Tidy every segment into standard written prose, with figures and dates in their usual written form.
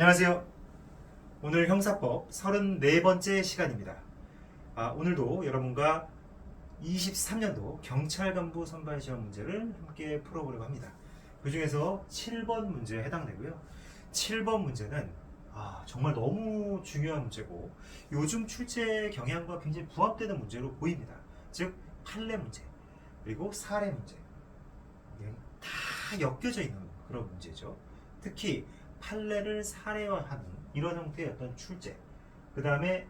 안녕하세요. 오늘 형사법 34번째 시간입니다. 오늘도 여러분과 23년도 경찰 간부 선발 시험 문제를 함께 풀어보려고 합니다. 그 중에서 7번 문제에 해당되고요. 7번 문제는 정말 너무 중요한 문제고 요즘 출제 경향과 굉장히 부합되는 문제로 보입니다. 즉 판례 문제 그리고 사례 문제 다 엮여져 있는 그런 문제죠. 특히 판례를 사례화하는 이런 형태의 어떤 출제, 그 다음에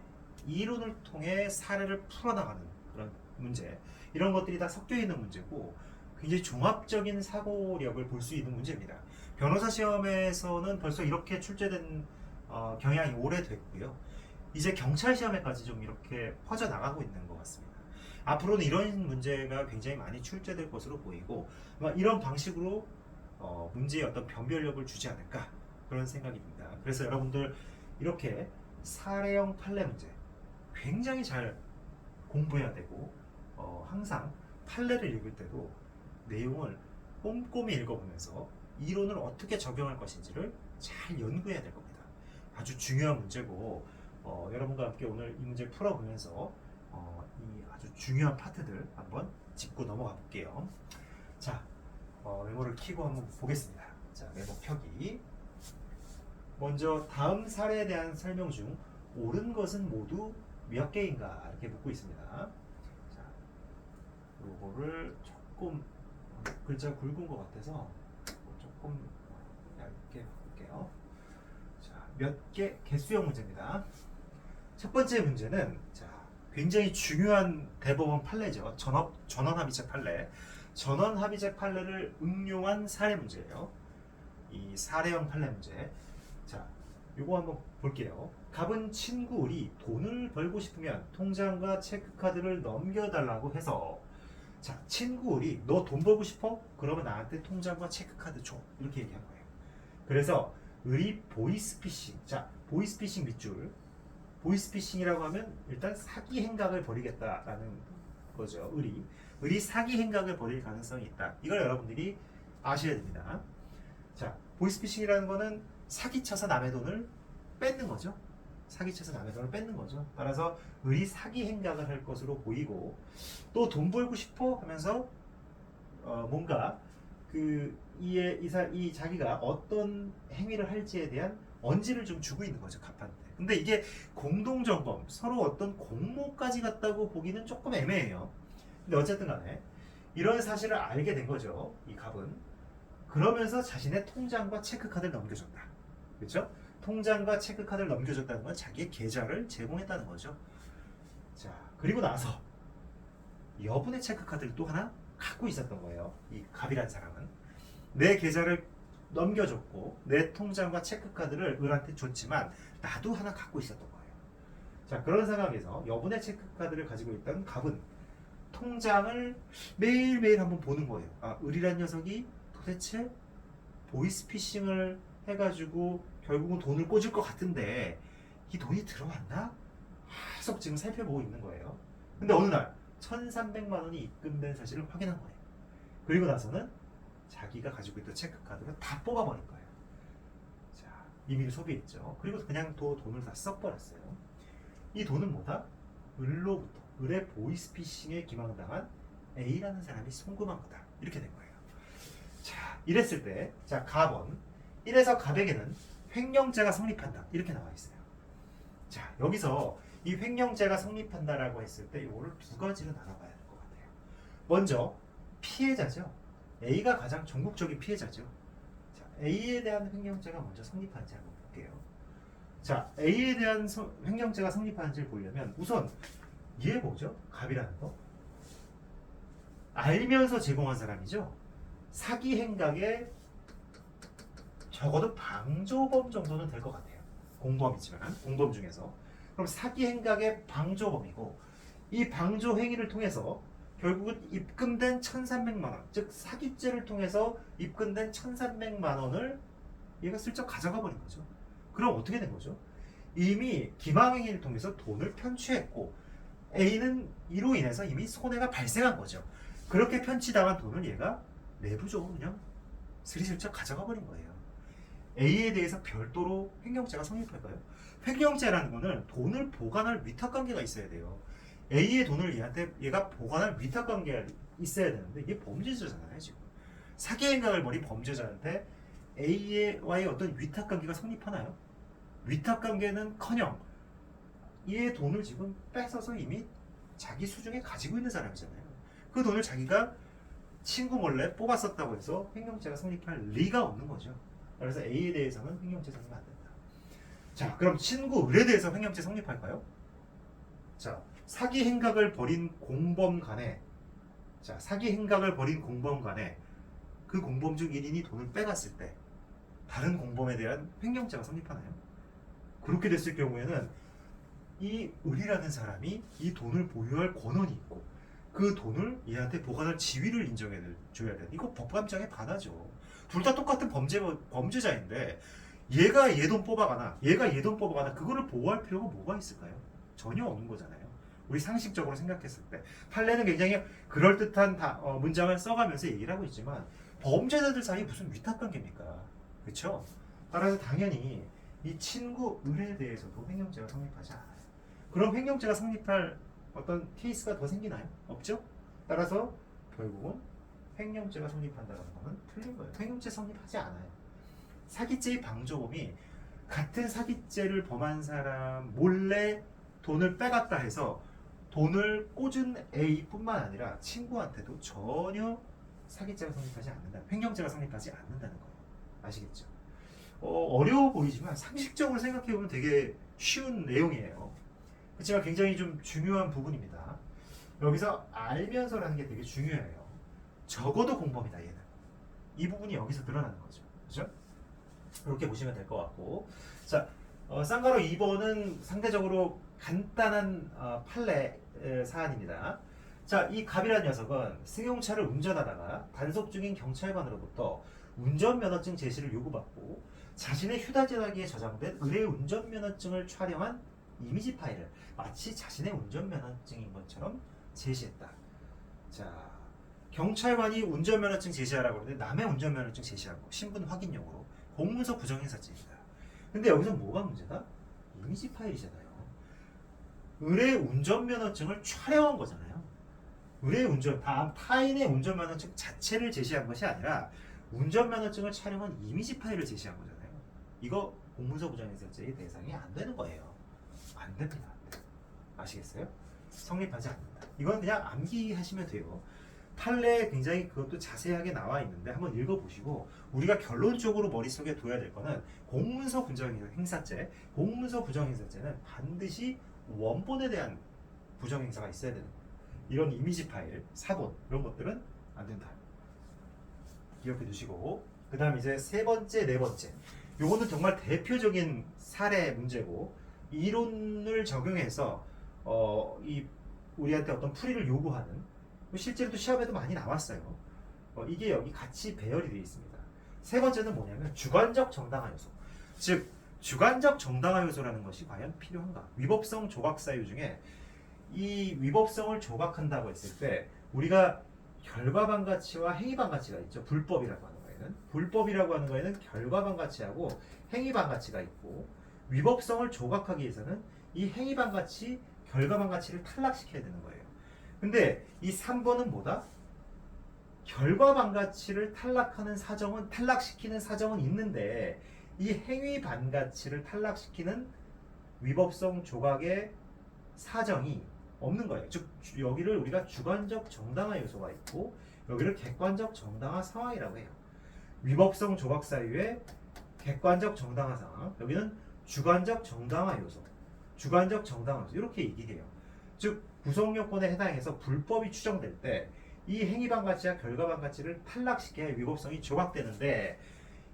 이론을 통해 사례를 풀어나가는 그런 문제, 이런 것들이 다 섞여 있는 문제고 굉장히 종합적인 사고력을 볼 수 있는 문제입니다. 변호사 시험에서는 벌써 이렇게 출제된 경향이 오래됐고요. 이제 경찰 시험에까지 좀 이렇게 퍼져나가고 있는 것 같습니다. 앞으로는 이런 문제가 굉장히 많이 출제될 것으로 보이고 이런 방식으로 문제의 어떤 변별력을 주지 않을까 그런 생각이 듭니다. 그래서 여러분들 이렇게 사례형 판례 문제 굉장히 잘 공부해야 되고 항상 판례를 읽을 때도 내용을 꼼꼼히 읽어보면서 이론을 어떻게 적용할 것인지를 잘 연구해야 될 겁니다. 아주 중요한 문제고 여러분과 함께 오늘 이 문제 풀어보면서 이 아주 중요한 파트들 한번 짚고 넘어가 볼게요. 자, 메모를 켜고 한번 보겠습니다. 자, 메모 켜기. 먼저 다음 사례에 대한 설명 중 옳은 것은 모두 몇 개인가 이렇게 묻고 있습니다. 자, 요거를 조금 글자 굵은 것 같아서 조금 얇게 볼게요. 자, 몇 개 개수형 문제입니다. 첫 번째 문제는 굉장히 중요한 대법원 판례죠. 전원합의체 판례. 전원합의체 판례를 응용한 사례 문제예요. 이 사례형 판례 문제. 자, 요거 한번 볼게요. 갑은 친구 을이 돈을 벌고 싶으면 통장과 체크카드를 넘겨달라고 해서, 자, 친구 을이 너 돈 벌고 싶어? 그러면 나한테 통장과 체크카드 줘. 이렇게 얘기한 거예요. 그래서 을이 보이스피싱. 자, 보이스피싱 밑줄. 보이스피싱이라고 하면 일단 사기 행각을 벌이겠다라는 거죠. 을이 사기 행각을 벌일 가능성이 있다. 이걸 여러분들이 아셔야 됩니다. 자, 보이스피싱이라는 거는 사기쳐서 남의 돈을 뺏는 거죠. 사기쳐서 남의 돈을 뺏는 거죠. 따라서 을이 사기 행각을 할 것으로 보이고, 또 돈 벌고 싶어 하면서 뭔가 이 자기가 어떤 행위를 할지에 대한 언지를 좀 주고 있는 거죠. 갑한테. 근데 이게 공동점검, 서로 어떤 공모까지 갔다고 보기는 조금 애매해요. 근데 어쨌든 간에 이런 사실을 알게 된 거죠. 이 갑은. 그러면서 자신의 통장과 체크카드를 넘겨줬다. 그렇죠? 통장과 체크카드를 넘겨줬다는 건 자기의 계좌를 제공했다는 거죠. 자, 그리고 나서 여분의 체크카드를 또 하나 갖고 있었던 거예요. 이 갑이란 사람은. 내 계좌를 넘겨줬고 내 통장과 체크카드를 을한테 줬지만 나도 하나 갖고 있었던 거예요. 자, 그런 상황에서 여분의 체크카드를 가지고 있던 갑은 통장을 매일매일 한번 보는 거예요. 을이란 녀석이 도대체 보이스피싱을 해가지고 결국은 돈을 꽂을 것 같은데 이 돈이 들어왔나? 계속 지금 살펴보고 있는 거예요. 근데 어느 날 1,300만 원이 입금된 사실을 확인한 거예요. 그리고 나서는 자기가 가지고 있던 체크카드를 다 뽑아버린 거예요. 자, 이미를 소비했죠. 그리고 그냥 돈을 다 써버렸어요. 이 돈은 뭐다? 을로부터, 을의 보이스피싱에 기망당한 A라는 사람이 송금한 거다. 이렇게 된 거예요. 자, 이랬을 때, 자, 갑은 이래서 갑에게는 횡령죄가 성립한다. 이렇게 나와 있어요. 자, 여기서 이 횡령죄가 성립한다라고 했을 때 이거를 두 가지로 나눠봐야 될 것 같아요. 먼저 피해자죠. A가 가장 전국적인 피해자죠. 자, A에 대한 횡령죄가 먼저 성립하는지 한번 볼게요. 자, A에 대한 횡령죄가 성립하는지를 보려면 우선 얘 뭐죠? 갑이라는 거. 알면서 제공한 사람이죠. 사기 행각에 적어도 방조범 정도는 될 것 같아요. 공범이지만, 공범 중에서. 그럼 사기 행각의 방조범이고, 이 방조 행위를 통해서 결국은 입금된 1,300만 원, 즉 사기죄를 통해서 입금된 1,300만 원을 얘가 슬쩍 가져가 버린 거죠. 그럼 어떻게 된 거죠? 이미 기망행위를 통해서 돈을 편취했고 A는 이로 인해서 이미 손해가 발생한 거죠. 그렇게 편취당한 돈을 얘가 내부적으로 그냥 스리슬쩍 가져가 버린 거예요. A에 대해서 별도로 횡령죄가 성립할까요? 횡령죄라는 거는 돈을 보관할 위탁관계가 있어야 돼요. A의 돈을 얘가 보관할 위탁관계가 있어야 되는데 이게 범죄자잖아요 지금. 사기 행각을 벌인 범죄자한테 A와의 어떤 위탁관계가 성립하나요? 위탁관계는커녕 이의 돈을 지금 뺏어서 이미 자기 수중에 가지고 있는 사람이잖아요. 그 돈을 자기가 친구 몰래 뽑았었다고 해서 횡령죄가 성립할 리가 없는 거죠. 그래서 A에 대해서는 횡령죄 성립 안 된다. 자, 그럼 친구 을에 대해서 횡령죄 성립할까요? 자, 사기 행각을 벌인 공범 간에 그 공범 중 1인이 돈을 빼갔을 때 다른 공범에 대한 횡령죄가 성립하나요? 그렇게 됐을 경우에는 이 을이라는 사람이 이 돈을 보유할 권한이 있고 그 돈을 얘한테 보관할 지위를 인정해 줘야 돼. 이거 법감정에 반하죠. 둘 다 똑같은 범죄자인데 얘가 얘 돈 뽑아가나 그거를 보호할 필요가 뭐가 있을까요? 전혀 없는 거잖아요. 우리 상식적으로 생각했을 때 판례는 굉장히 그럴듯한 문장을 써가면서 얘기를 하고 있지만 범죄자들 사이에 무슨 위탁관계입니까? 그렇죠? 따라서 당연히 이 친구 을에 대해서도 횡령죄가 성립하지 않아요. 그럼 횡령죄가 성립할 어떤 케이스가 더 생기나요? 없죠? 따라서 결국은 횡령죄가 성립한다는 것은 틀린 거예요. 횡령죄 성립하지 않아요. 사기죄의 방조범이 같은 사기죄를 범한 사람 몰래 돈을 빼갔다 해서 돈을 꽂은 A뿐만 아니라 친구한테도 전혀 사기죄가 성립하지 않는다. 횡령죄가 성립하지 않는다는 거예요. 아시겠죠? 어려워 보이지만 상식적으로 생각해보면 되게 쉬운 내용이에요. 그렇지만 굉장히 좀 중요한 부분입니다. 여기서 알면서라는 게 되게 중요해요. 적어도 공범이다 얘는. 이 부분이 여기서 드러나는 거죠. 그죠? 이렇게 보시면 될 것 같고, 자, 쌍가로 2번은 상대적으로 간단한 판례 사안입니다. 자, 이 갑이라는 녀석은 승용차를 운전하다가 단속 중인 경찰관으로부터 운전면허증 제시를 요구받고 자신의 휴대전화기에 저장된 을의 운전면허증을 촬영한 이미지 파일을 마치 자신의 운전면허증인 것처럼 제시했다. 자, 경찰관이 운전면허증 제시하라고 그러는데 남의 운전면허증 제시한 거 신분 확인용으로 공문서 부정행사죄입니다. 근데 여기서 뭐가 문제다? 이미지 파일이잖아요. 을의 운전면허증을 촬영한 거잖아요. 타인의 운전면허증 자체를 제시한 것이 아니라 운전면허증을 촬영한 이미지 파일을 제시한 거잖아요. 이거 공문서 부정행사죄의 대상이 안 되는 거예요. 안 됩니다. 아시겠어요? 성립하지 않는다. 이건 그냥 암기하시면 돼요. 판례에 굉장히 그것도 자세하게 나와 있는데 한번 읽어보시고 우리가 결론적으로 머릿속에 둬야 될 거는 공문서 부정행사죄. 공문서 부정행사죄는 반드시 원본에 대한 부정행사가 있어야 되는 거예요. 이런 이미지 파일, 사본 이런 것들은 안 된다. 기억해 두시고 그 다음 이제 세 번째, 네 번째 요거는 정말 대표적인 사례 문제고 이론을 적용해서 우리한테 어떤 풀이를 요구하는 실제로도 시험에도 많이 나왔어요. 이게 여기 같이 배열이 되어 있습니다. 세 번째는 뭐냐면 주관적 정당화 요소. 즉 주관적 정당화 요소라는 것이 과연 필요한가? 위법성 조각 사유 중에 이 위법성을 조각한다고 했을 때 우리가 결과반 가치와 행위반 가치가 있죠. 불법이라고 하는 거에는 결과반 가치하고 행위반 가치가 있고 위법성을 조각하기 위해서는 이 행위반 가치, 결과반 가치를 탈락시켜야 되는 거예요. 근데 이 3번은 뭐다? 결과반 가치를 탈락시키는 사정은 있는데 이 행위반 가치를 탈락시키는 위법성 조각의 사정이 없는 거예요. 즉 여기를 우리가 주관적 정당화 요소가 있고 여기를 객관적 정당화 상황이라고 해요. 위법성 조각 사유의 객관적 정당화 상황, 여기는 주관적 정당화 요소, 이렇게 얘기해요. 즉 구성 요건에 해당해서 불법이 추정될 때 이 행위반 가치와 결과반 가치를 탈락시켜야 위법성이 조각되는데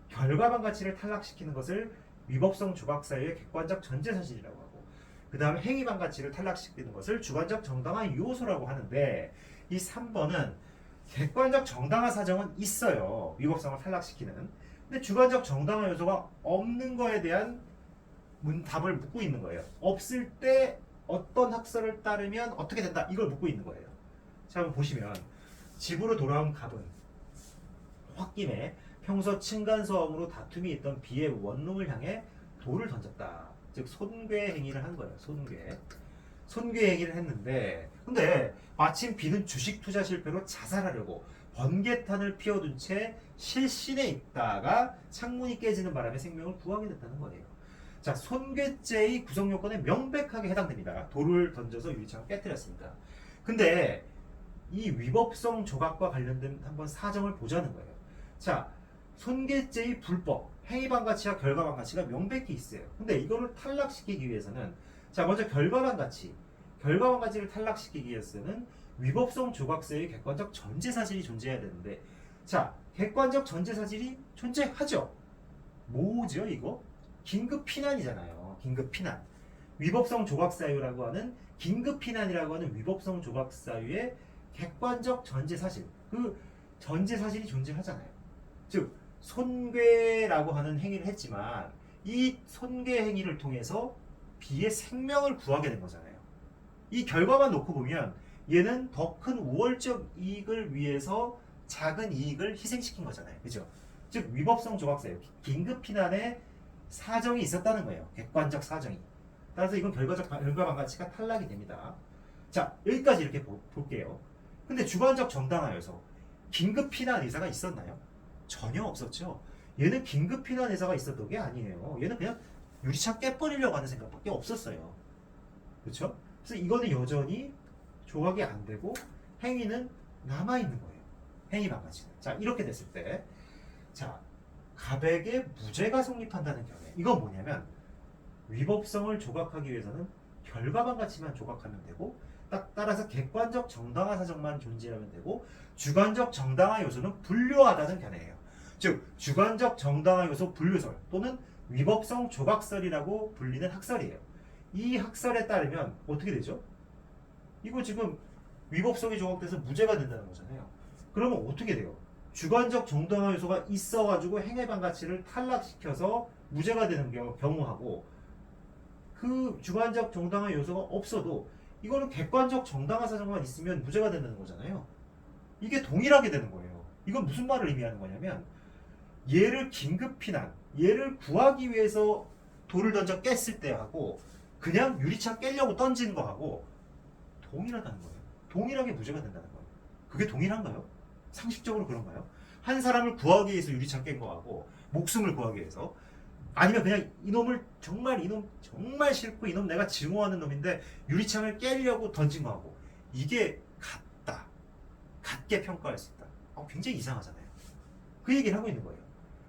결과반 가치를 탈락시키는 것을 위법성 조각 사유의 객관적 전제 사실이라고 하고 그 다음에 행위반 가치를 탈락시키는 것을 주관적 정당화 요소라고 하는데 이 3번은 객관적 정당화 사정은 있어요. 위법성을 탈락시키는. 근데 주관적 정당화 요소가 없는 거에 대한 답을 묻고 있는 거예요. 없을 때 어떤 학설을 따르면 어떻게 된다. 이걸 묻고 있는 거예요. 자, 한번 보시면 집으로 돌아온 갑은 홧김에 평소 층간소음으로 다툼이 있던 B의 원룸을 향해 돌을 던졌다. 즉 손괴 행위를 한 거예요. 손괴 행위를 했는데, 근데 마침 B는 주식 투자 실패로 자살하려고 번개탄을 피워둔 채 실신에 있다가 창문이 깨지는 바람에 생명을 구하게 됐다는 거예요. 자, 손괴죄의 구성 요건에 명백하게 해당됩니다. 돌을 던져서 유리창을 깨뜨렸으니까. 근데 이 위법성 조각과 관련된 한번 사정을 보자는 거예요. 자, 손괴죄의 불법, 행위반 가치와 결과반 가치가 명백히 있어요. 근데 이거를 탈락시키기 위해서는, 자, 먼저 결과반 가치를 탈락시키기 위해서는 위법성 조각서의 객관적 전제 사실이 존재해야 되는데, 자, 객관적 전제 사실이 존재하죠. 뭐죠, 이거? 긴급 피난이잖아요. 긴급 피난. 위법성 조각 사유라고 하는 긴급 피난이라고 하는 위법성 조각 사유의 객관적 전제 사실. 그 전제 사실이 존재하잖아요. 즉 손괴라고 하는 행위를 했지만 이 손괴 행위를 통해서 B의 생명을 구하게 된 거잖아요. 이 결과만 놓고 보면 얘는 더 큰 우월적 이익을 위해서 작은 이익을 희생시킨 거잖아요. 그죠? 즉 위법성 조각 사유, 긴급 피난에 사정이 있었다는 거예요. 객관적 사정이. 따라서 이건 결과반 가치가 탈락이 됩니다. 자, 여기까지 이렇게 볼게요. 근데 주관적 정당화 요소, 긴급 피난 의사가 있었나요? 전혀 없었죠. 얘는 긴급 피난 의사가 있었던 게 아니에요. 얘는 그냥 유리창 깨버리려고 하는 생각밖에 없었어요. 그렇죠? 그래서 이거는 여전히 조각이 안 되고 행위는 남아있는 거예요. 행위반 가치는. 자, 이렇게 됐을 때, 자, 가백의 무죄가 성립한다는 견해. 이건 뭐냐면 위법성을 조각하기 위해서는 결과반 가치만 조각하면 되고, 따라서 객관적 정당화 사정만 존재하면 되고, 주관적 정당화 요소는 불료하다는 견해예요. 즉 주관적 정당화 요소 분류설 또는 위법성 조각설이라고 불리는 학설이에요. 이 학설에 따르면 어떻게 되죠? 이거 지금 위법성이 조각돼서 무죄가 된다는 거잖아요. 그러면 어떻게 돼요? 주관적 정당화 요소가 있어가지고 행위반 가치를 탈락시켜서 무죄가 되는 경우하고, 그 주관적 정당화 요소가 없어도 이거는 객관적 정당화 사정만 있으면 무죄가 된다는 거잖아요. 이게 동일하게 되는 거예요. 이건 무슨 말을 의미하는 거냐면, 얘를 긴급 피난, 얘를 구하기 위해서 돌을 던져 깼을 때하고 그냥 유리창 깨려고 던진 거하고 동일하다는 거예요. 동일하게 무죄가 된다는 거예요. 그게 동일한가요? 상식적으로 그런가요? 한 사람을 구하기 위해서 유리창 깬 거하고, 목숨을 구하기 위해서, 아니면 그냥 이놈 정말 싫고 이놈 내가 증오하는 놈인데 유리창을 깨려고 던진 거하고, 이게 같게 평가할 수 있다. 굉장히 이상하잖아요. 그 얘기를 하고 있는 거예요.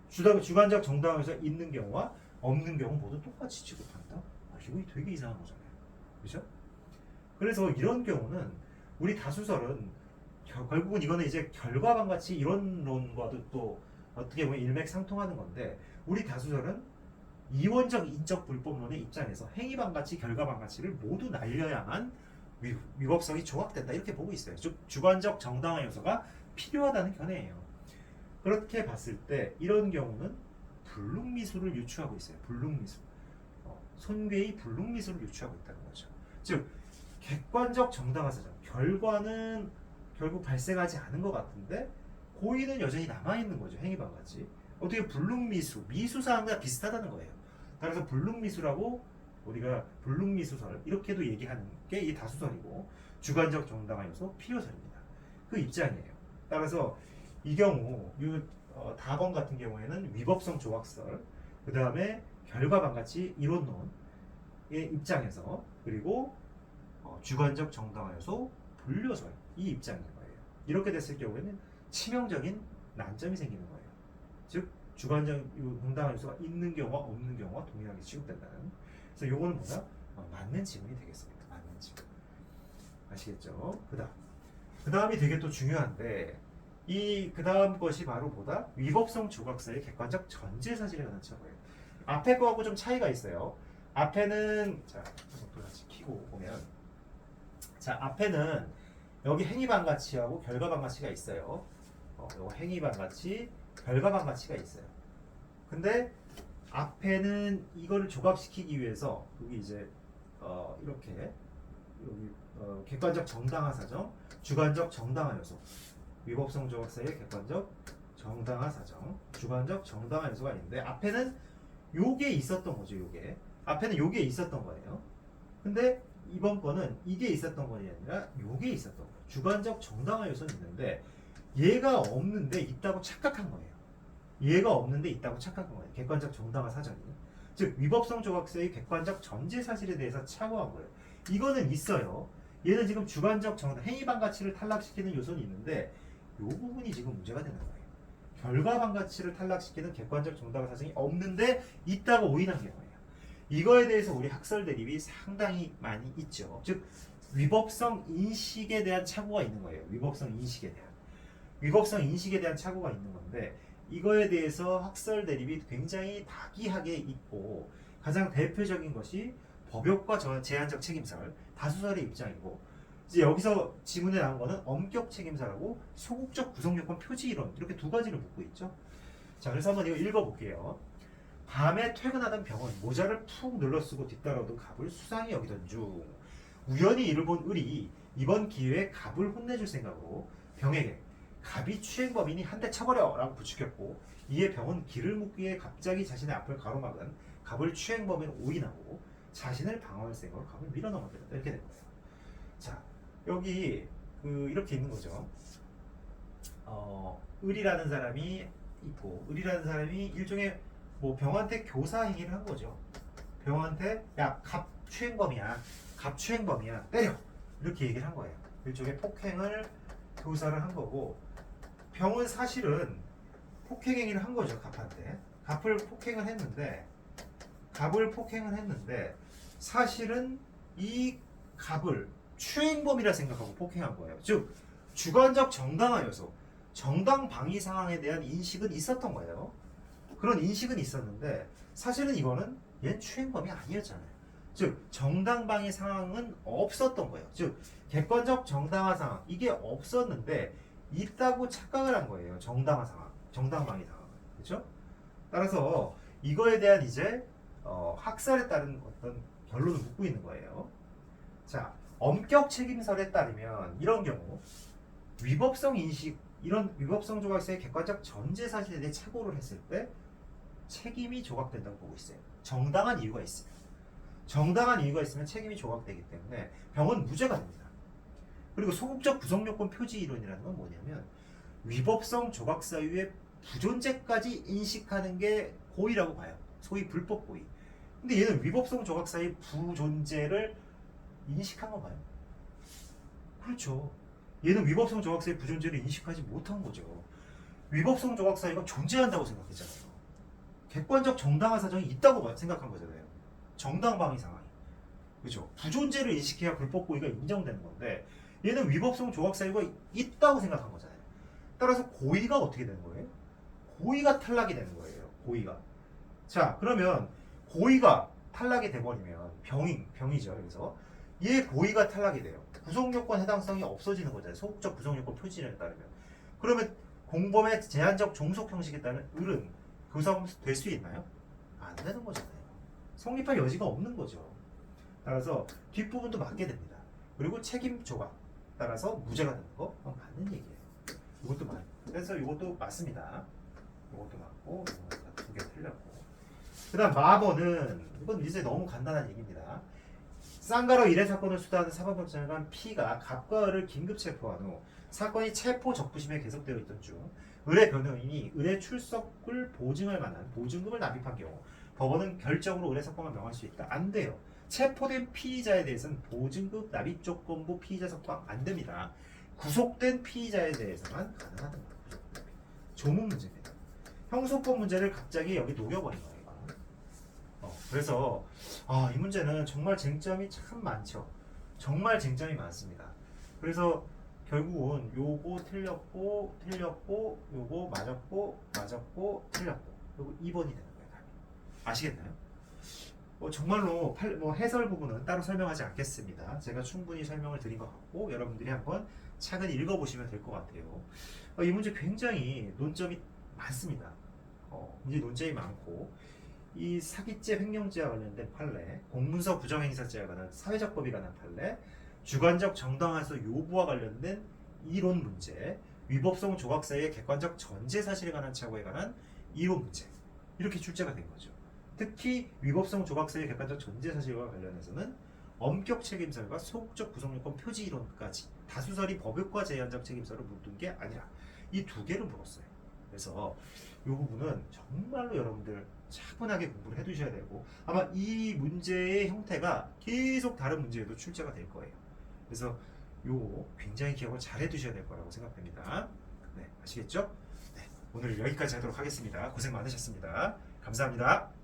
주관적 정당화에서 있는 경우와 없는 경우 모두 똑같이 취급한다. 이거 되게 이상한 거잖아요. 그렇죠? 그래서 이런 경우는 우리 다수설은 결국은 이거는 이제 결과반 가치 이론론과도 또 어떻게 보면 일맥상통하는 건데, 우리 다수설은 이원적 인적 불법론의 입장에서 행위반 가치, 결과반 가치를 모두 날려야만 위법성이 조각된다, 이렇게 보고 있어요. 즉 주관적 정당화 요소가 필요하다는 견해예요. 그렇게 봤을 때 이런 경우는 불능미수를 유추하고 있어요. 불능미수. 손괴의 불능미수를 유추하고 있다는 거죠. 즉 객관적 정당화 사정, 결과는 결국 발생하지 않은 것 같은데 고의는 여전히 남아있는 거죠. 행위반 가치. 어떻게 불능미수, 미수사항과 비슷하다는 거예요. 따라서 불능미수라고 우리가 불능미수설 이렇게도 얘기하는 게 이 다수설이고, 주관적 정당화 요소 필요설입니다. 그 입장이에요. 따라서 이 경우 다번 같은 경우에는 위법성 조각설, 그 다음에 결과반 가치 이론론의 입장에서, 그리고 주관적 정당화 요소 분류설, 이 입장인 거예요. 이렇게 됐을 경우에는 치명적인 난점이 생기는 거예요. 즉 주관적 정당화 요소가 있는 경우와 없는 경우와 동일하게 취급된다는. 그래서 요거는 뭐다? 맞는 지문이 되겠습니다. 맞는 지문. 아시겠죠? 그 다음이 되게 또 중요한데, 이 그 다음 것이 바로 보다 위법성 조각서의 객관적 전제 사실에 관한 처벌이에요. 앞에 거하고 좀 차이가 있어요. 앞에는, 자, 이것도 같이 키고 보면, 자, 앞에는 여기 행위반 가치하고 결과반 가치가 있어요. 요거 행위반 가치, 결과반 가치가 있어요. 근데 앞에는 이거를 조각시키기 위해서 여기 이제 이렇게 여기 객관적 정당화 사정, 주관적 정당화 요소, 위법성 조각사의 객관적 정당화 사정, 주관적 정당화 요소가 있는데 앞에는 요게 있었던 거죠. 요게 앞에는 요게 있었던 거예요. 근데 이번 거는 이게 있었던 것이 아니라 요게 있었던 거예요. 주관적 정당화 요소는 있는데 얘가 없는데 있다고 착각한 거예요. 얘가 없는데 있다고 착각한 거예요. 객관적 정당화 사정이. 즉 위법성 조각서의 객관적 전제 사실에 대해서 착오한 거예요. 이거는 있어요. 얘는 지금 주관적 정당 행위반 가치를 탈락시키는 요소는 있는데 이 부분이 지금 문제가 되는 거예요. 결과반 가치를 탈락시키는 객관적 정당화 사정이 없는데 있다고 오인한 경우예요. 이거에 대해서 우리 학설 대립이 상당히 많이 있죠. 즉 위법성 인식에 대한 착오가 있는 거예요. 위법성 인식에 대한 착오가 있는 건데 이거에 대해서 학설 대립이 굉장히 다기하게 있고 가장 대표적인 것이 법역과 제한적 책임설, 다수설의 입장이고 이제 여기서 지문에 나온 거는 엄격 책임설하고 소극적 구성요건 표지 이론 이렇게 두 가지를 묻고 있죠. 자, 그래서 한번 이거 읽어볼게요. 밤에 퇴근하던 병은 모자를 푹 눌러쓰고 뒤따라오던 갑을 수상히 여기던 중 우연히 이를 본 을이 이번 기회에 갑을 혼내줄 생각으로 병에게 갑이 추행범이니 한 대 쳐버려 라고 부추겼고 이에 병은 길을 묻기에 갑자기 자신의 앞을 가로막은 갑을 추행범인 오인하고 자신을 방어할 생각으로 갑을 밀어넘어버렸다. 이렇게 된 거예요. 자, 여기 이렇게 있는 거죠. 을이라는 사람이 있고 을이라는 사람이 일종의 뭐 병한테 교사 행위를 한 거죠. 병한테 야, 갑 추행범이야. 갑 추행범이야. 때려. 이렇게 얘기를 한 거예요. 일종의 폭행을 교사를 한 거고 병은 사실은 폭행 행위를 한 거죠. 갑한테. 갑을 폭행을 했는데 사실은 이 갑을 추행범이라 생각하고 폭행한 거예요. 즉 주관적 정당화 요소, 정당 방위 상황에 대한 인식은 있었던 거예요. 그런 인식은 있었는데 사실은 이거는 얘는 추행범이 아니었잖아요. 즉 정당 방위 상황은 없었던 거예요. 즉 객관적 정당화 상황 이게 없었는데 있다고 착각을 한 거예요. 정당화 상황, 정당 방위 상황, 그렇죠? 따라서 이거에 대한 이제 학설에 따른 어떤 결론을 묻고 있는 거예요. 자, 엄격 책임설에 따르면 이런 경우 위법성 인식 이런 위법성 조각서의 객관적 전제 사실에 대해 착오를 했을 때 책임이 조각된다고 보고 있어요. 정당한 이유가 있어요. 정당한 이유가 있으면 책임이 조각되기 때문에 병은 무죄가 됩니다. 그리고 소극적 구성요건 표지 이론이라는 건 뭐냐면 위법성 조각 사유의 부존재까지 인식하는 게 고의라고 봐요. 소위 불법 고의. 근데 얘는 위법성 조각 사유의 부존재를 인식한 거 봐요. 그렇죠. 얘는 위법성 조각 사유의 부존재를 인식하지 못한 거죠. 위법성 조각 사유가 존재한다고 생각했잖아요. 객관적 정당화 사정이 있다고 생각한 거잖아요. 정당 방위 상황이. 그렇죠. 부존재를 인식해야 불법 고의가 인정되는 건데 얘는 위법성 조각 사유가 있다고 생각한 거잖아요. 따라서 고의가 어떻게 되는 거예요? 고의가 탈락이 되는 거예요. 고의가. 자, 그러면 고의가 탈락이 돼버리면 병이죠. 그래서 얘 고의가 탈락이 돼요. 구성요건 해당성이 없어지는 거잖아요. 소극적 구성요건 표지에 따르면. 그러면 공범의 제한적 종속 형식에 따른 을은 교사범 될 수 있나요? 안 되는 거잖아요. 성립할 여지가 없는 거죠. 따라서 뒷부분도 맞게 됩니다. 그리고 책임 조각 따라서 무죄가 되는 거 맞는 얘기예요. 이것도 그래서 이것도 맞습니다. 이것도 맞고 이것도 두 개 틀렸고. 그다음 마번은 이건 이제 너무 간단한 얘기입니다. 쌍가로 일회 사건을 수사하는 사법경찰관 P가 갑과 을을 긴급 체포한 후 사건이 체포 적부심에 계속되어 있던 중 을의 변호인이 을의 출석을 보증할 만한 보증금을 납입한 경우 법원은 결정으로 을의 석방을 명할 수 있다. 안 돼요. 체포된 피의자에 대해서는 보증금 납입 조건부 피의자 석방 안 됩니다. 구속된 피의자에 대해서만 가능하다는 거죠. 조문 문제입니다. 형소법 문제를 갑자기 여기 녹여버린 거예요. 그래서 이 문제는 정말 쟁점이 참 많죠. 정말 쟁점이 많습니다. 그래서 결국은 요거 틀렸고 요거 맞았고 틀렸고 요거 2번이 되는 거예요. 답이. 아시겠나요? 정말로 해설 부분은 따로 설명하지 않겠습니다. 제가 충분히 설명을 드린 것 같고 여러분들이 한번 차근히 읽어보시면 될 것 같아요. 이 문제 굉장히 논점이 많습니다. 문제 논점이 많고 이 사기죄 횡령죄와 관련된 판례, 공문서 부정행사죄와 관한 사회적 법이 관한 판례, 주관적 정당화에서 요구와 관련된 이론 문제, 위법성 조각 사이의 객관적 전제 사실에 관한 착오에 관한 이론 문제 이렇게 출제가 된 거죠. 특히 위법성 조각 사이의 객관적 전제 사실과 관련해서는 엄격 책임설과 소극적 구성요건 표지 이론까지 다수설이 법역과 제한적 책임설을 묻는 게 아니라 이 두 개를 물었어요. 그래서 이 부분은 정말로 여러분들 차분하게 공부를 해두셔야 되고 아마 이 문제의 형태가 계속 다른 문제에도 출제가 될 거예요. 그래서 요거 굉장히 기억을 잘 해두셔야 될 거라고 생각됩니다. 네, 아시겠죠? 네, 오늘 여기까지 하도록 하겠습니다. 고생 많으셨습니다. 감사합니다.